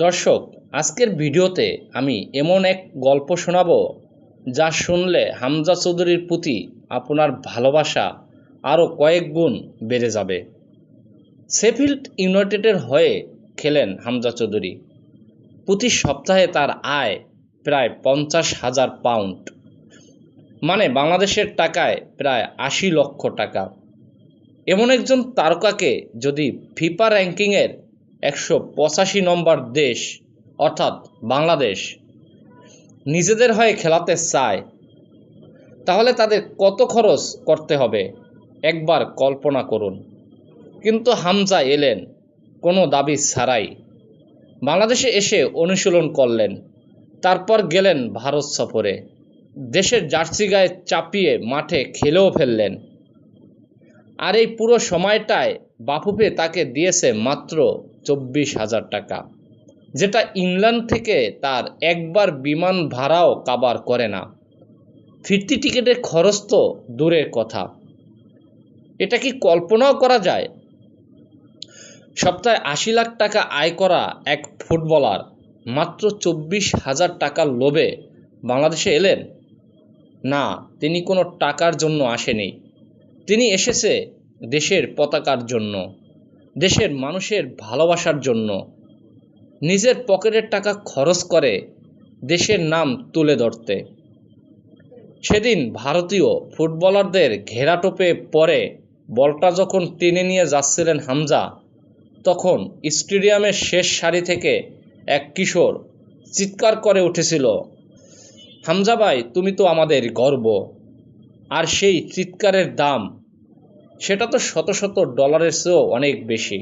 দর্শক, আজকের ভিডিওতে আমি এমন এক গল্প শোনাবো যা শুনলে হামজা চৌধুরীর প্রতি আপনার ভালোবাসা আরও কয়েক গুণ বেড়ে যাবে। শেফিল্ড ইউনাইটেডের হয়ে খেলেন হামজা চৌধুরী। প্রতি সপ্তাহে তার আয় প্রায় 50,000 পাউন্ড, মানে বাংলাদেশের টাকায় প্রায় 80 লক্ষ টাকা। এমন একজন তারকাকে যদি ফিফা র্যাঙ্কিংয়ের 185 নম্বর দেশ অর্থাৎ বাংলাদেশ নিজেদের হয়ে খেলাতে চায়, তাহলে তাদের কত খরচ করতে হবে একবার কল্পনা করুন। কিন্তু হামজা এলেন কোনো দাবি ছাড়াই। বাংলাদেশে এসে অনুশীলন করলেন, তারপর গেলেন ভারত সফরে। দেশের জার্সি গায়ে চাপিয়ে মাঠে খেলেও ফেললেন। আর এই পুরো সময়টায় বাফুফে তাকে দিয়েছে মাত্র 24,000 টাকা, যেটা ইংল্যান্ড থেকে তার একবার বিমান ভাড়াও কাভার করে না। ফিরতি টিকিটের খরচ তো দূরের কথা, এটা কি কল্পনাও করা যায়? সপ্তাহে 80 লাখ টাকা আয় করা এক ফুটবলার মাত্র 24,000 টাকার লোভে বাংলাদেশে এলেন? না, তিনি কোনো টাকার জন্য আসেনি। তিনি এসেছে দেশের পতাকার জন্য, দেশের মানুষের ভালোবাসার জন্য। নিজের পকেটের টাকা খরচ করে দেশের নাম তুলে ধরতে। সেদিন ভারতীয় ফুটবলারদের ঘেরাটোপে পরে বলটা যখন টেনে নিয়ে যাচ্ছিলেন হামজা, তখন স্টেডিয়ামের শেষ সারি থেকে এক কিশোর চিৎকার করে উঠেছিল, হামজা ভাই, তুমি তো আমাদের গর্ব। আর সেই চিৎকারের দাম, সেটা তো শত শত ডলারের চেয়েও অনেক বেশি।